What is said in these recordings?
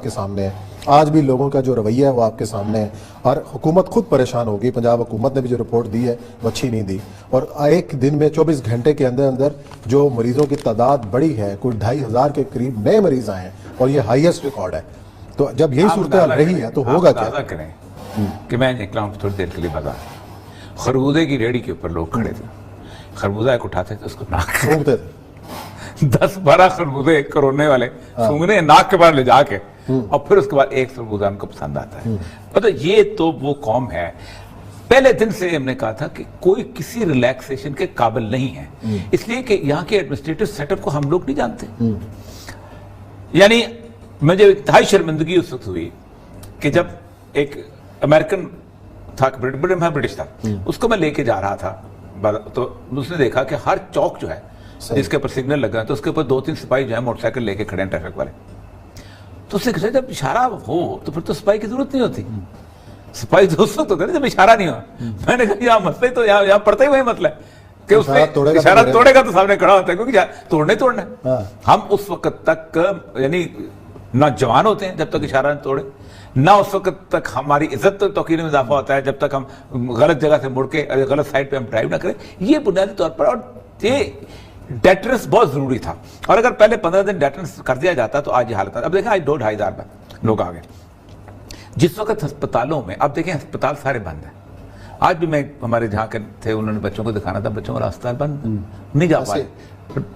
کے سامنے ہے, آج بھی لوگوں کا جو رویہ ہے وہ آپ کے سامنے ہے, اور حکومت خود پریشان ہوگی. پنجاب حکومت نے بھی جو رپورٹ دی ہے وہ اچھی نہیں دی, اور ایک دن میں 24 گھنٹے کے اندر اندر جو مریضوں کی تعداد بڑی ہے, کوئی 2500 کے قریب نئے مریض آئے ہیں, اور یہ ہائیسٹ ریکارڈ ہے. تو جب یہی صورتحال رہی ہے تو ہوگا کیا؟ کریں کہ میں نکلا ہوں تھوڑی دیر کے لیے بازار, خربوزے کی ریڑھی کے اوپر لوگ کھڑے تھے, خربوزہ ایک اٹھاتے تھے, اس کو ناک سونگتے تھے, 10-12 خربوزے کرونے والے سونگنے ناک کے بعد لے جا کے, اور پھر اس کے بعد ایک خربوزہ ان کو پسند آتا ہے. مطلب یہ تو وہ قوم ہے, پہلے دن سے ہم نے کہا تھا کہ کوئی کسی ریلیکسیشن کے قابل نہیں ہے, اس لیے کہ یہاں کے ایڈمنسٹریٹو سیٹ اپ کو ہم لوگ نہیں جانتے. یعنی مجھے انتہائی شرمندگی اس وقت ہوئی کہ جب ایک امریکن تھا, برٹش تھا, اس کو میں لے کے جا رہا تھا, تو اس نے دیکھا کہ ہر چوک جو ہے جس کے اوپر سگنل لگا ہے تو اس کے اوپر 2-3 سپاہی جو ہے موٹر سائیکل لے کے کھڑے ہیں ٹریفک والے. تو اس نے کہا جب اشارہ ہو تو پھر تو سپاہی کی ضرورت نہیں ہوتی, سپاہی تو اس وقت ہوتا ہے جب اشارہ نہیں ہوا. میں نے کہا یہاں مسئلہ تو یہاں پڑتا ہی وہی مسئلہ ہے کہ اس نے اشارہ توڑے گا تو سامنے کھڑا ہوتا ہے, کیونکہ توڑنا ہے. ہم اس وقت تک یعنی نہ جوان ہوتے ہیں جب تک اشارہ نہ توڑے, نہ اس وقت تک ہماری عزت توقیر میں اضافہ ہوتا ہے جب تک ہم غلط جگہ سے مڑ کے غلط سائڈ پہ ہم ڈرائیو نہ کریں. یہ بنیادی طور پر, اور یہ ڈیٹرنس بہت ضروری تھا, اور اگر پہلے 15 دن ڈیٹرنس کر دیا جاتا تو آج یہ حالت. اب دیکھیں آج 2,500 لوگ آ گئے. جس وقت ہسپتالوں میں, اب دیکھیں ہسپتال سارے بند ہیں. آج بھی میں ہمارے جہاں کے تھے, انہوں نے بچوں کو دکھانا تھا, بچوں کا ہسپتال بند, نہیں جا پائے.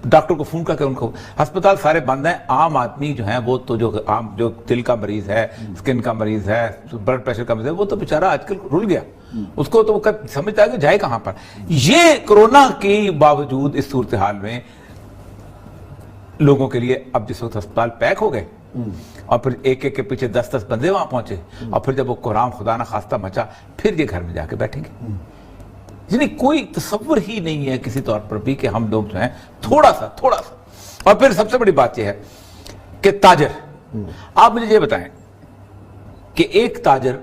ڈاکٹر کو فون کر کے ان کو, ہسپتال سارے بند ہیں. عام آدمی جو ہیں وہ تو جو دل کا مریض ہے, سکن کا مریض ہے, بلڈ پریشر کا مریض ہے, وہ تو بیچارہ آج کل رول گیا. اس کو تو سمجھتا ہے کہ جائے کہاں پر. یہ کرونا کے باوجود اس صورتحال میں لوگوں کے لیے اب جس وقت ہسپتال پیک ہو گئے, اور پھر ایک ایک کے پیچھے 10-10 بندے وہاں پہنچے, اور پھر جب وہ قرآن خدا نہ خواستہ مچا, پھر یہ گھر میں جا کے بیٹھیں گے. یعنی کوئی تصور ہی نہیں ہے کسی طور پر بھی کہ ہم لوگ جو ہیں تھوڑا سا. اور پھر سب سے بڑی بات یہ ہے کہ تاجر, آپ مجھے یہ بتائیں کہ ایک تاجر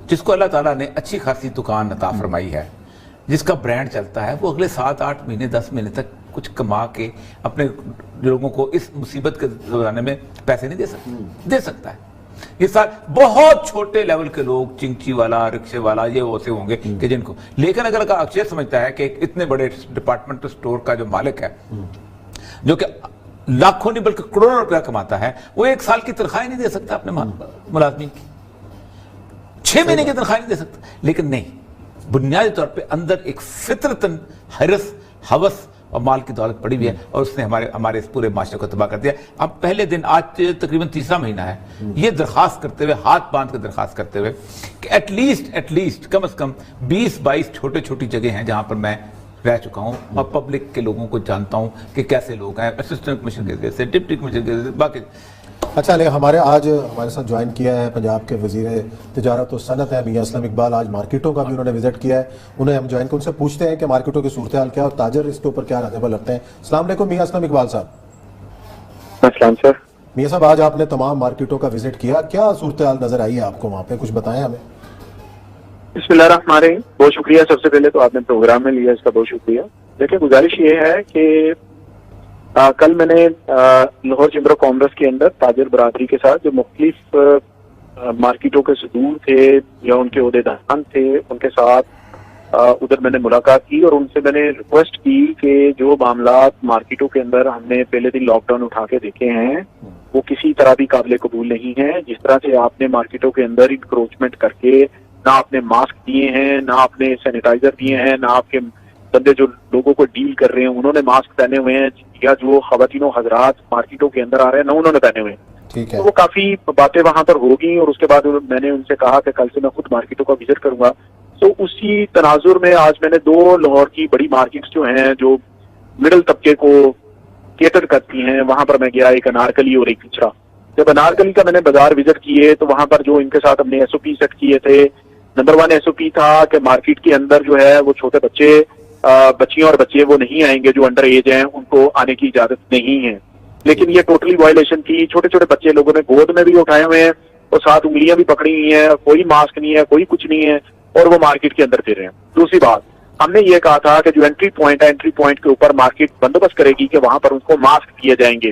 جس کو اللہ تعالیٰ نے اچھی خاصی دکان عطا فرمائی ہے, جس کا برانڈ چلتا ہے, وہ اگلے 7-8 مہینے 10 مہینے تک کچھ کما کے اپنے لوگوں کو اس مصیبت کے زمانے میں پیسے نہیں دے سکتا ہے. یہ بہت چھوٹے لیول کے لوگ, چنگچی والا, رکشے والا, یہ ویسے ہوں گے کہ جن کو, لیکن اگر اکثر سمجھتا ہے کہ اتنے بڑے ڈپارٹمنٹ اسٹور کا جو مالک ہے, جو کہ لاکھوں نہیں بلکہ کروڑوں روپیہ کماتا ہے, وہ 1 سال کی تنخواہ نہیں دے سکتا اپنے ملازمین کی, 6 مہینے کی تنخواہ نہیں دے سکتا. لیکن نہیں, بنیادی طور پہ اندر ایک فطرتاً حرص, ہوس اور مال کی دولت پڑی ہوئی ہے, اور اس نے ہمارے اس پورے معاشرے کو تباہ کر دیا. اب پہلے دن, آج تقریباً 3 مہینہ ہے, یہ درخواست کرتے ہوئے, ہاتھ باندھ کے درخواست کرتے ہوئے کہ ایٹ لیسٹ کم از کم 20-22 چھوٹی جگہ ہیں جہاں پر میں رہ چکا ہوں اور پبلک کے لوگوں کو جانتا ہوں کہ کیسے لوگ ہیں, اسسٹنٹ کمشنر کے ذریعے سے, ڈپٹی کمشنر کے ذریعے سے, باقی. اچھا, لیکن آج ہمارے ساتھ جوائن کیا ہے پنجاب کے وزیر تجارت و صنعت ہے میاں اسلم اقبال. آج مارکیٹوں کا بھی انہوں نے وزٹ کیا ہے, انہیں ہم جوائن ان سے پوچھتے ہیں کہ مارکیٹوں کی صورتحال کیا, اور تاجر اس کے اوپر کیا رد عمل رکھتے ہیں. السلام علیکم میاں اسلم اقبال صاحب. السلام سر. میاں صاحب, آج آپ نے تمام مارکیٹوں کا وزٹ کیا, کیا صورتحال نظر آئی ہے آپ کو وہاں پہ, کچھ بتائیں ہمیں. بسم اللہ الرحمن الرحیم. بہت شکریہ, سب سے پہلے تو آپ نے پروگرام میں لیا, اس کا بہت شکریہ. دیکھیں, گزارش یہ ہے کہ کل میں نے لاہور چیمبر آف کامرس کے اندر تاجر برادری کے ساتھ جو مختلف مارکیٹوں کے صدور تھے یا ان کے عہدیداران تھے, ان کے ساتھ ادھر میں نے ملاقات کی, اور ان سے میں نے ریکویسٹ کی کہ جو معاملات مارکیٹوں کے اندر ہم نے پہلے دن لاک ڈاؤن اٹھا کے دیکھے ہیں وہ کسی طرح بھی قابل قبول نہیں ہیں. جس طرح سے آپ نے مارکیٹوں کے اندر انکروچمنٹ کر کے نہ آپ نے ماسک دیے ہیں, نہ آپ نے سینیٹائزر دیے ہیں, نہ آپ کے بندے جو لوگوں کو ڈیل کر رہے ہیں انہوں نے ماسک پہنے ہوئے ہیں, یا جو خواتین و حضرات مارکیٹوں کے اندر آ رہے ہیں نہ انہوں نے پہنے ہوئے ہیں. تو وہ کافی باتیں وہاں پر ہوگی, اور اس کے بعد میں نے ان سے کہا کہ کل سے میں خود مارکیٹوں کا وزٹ کروں گا. تو اسی تناظر میں آج میں نے 2 لاہور کی بڑی مارکیٹس جو ہیں جو مڈل طبقے کو کیٹر کرتی ہیں, وہاں پر میں گیا, ایک انارکلی اور ایک پچھڑا. جب انارکلی کا میں نے بازار وزٹ کیے تو وہاں پر جو ان کے ساتھ ہم نے SOP سیٹ کیے تھے, نمبر 1 SOP تھا کہ مارکیٹ کے اندر جو ہے وہ چھوٹے بچیاں اور بچے وہ نہیں آئیں گے جو انڈر ایج ہیں, ان کو آنے کی اجازت نہیں ہے. لیکن یہ ٹوٹلی وائلیشن تھی. چھوٹے بچے لوگوں نے گود میں بھی اٹھائے ہوئے ہیں اور ساتھ انگلیاں بھی پکڑی ہوئی ہیں, کوئی ماسک نہیں ہے, کوئی کچھ نہیں ہے, اور وہ مارکیٹ کے اندر پھر رہے ہیں. دوسری بات, ہم نے یہ کہا تھا کہ جو انٹری پوائنٹ کے اوپر مارکیٹ بندوبست کرے گی کہ وہاں پر ان کو ماسک دیے جائیں گے.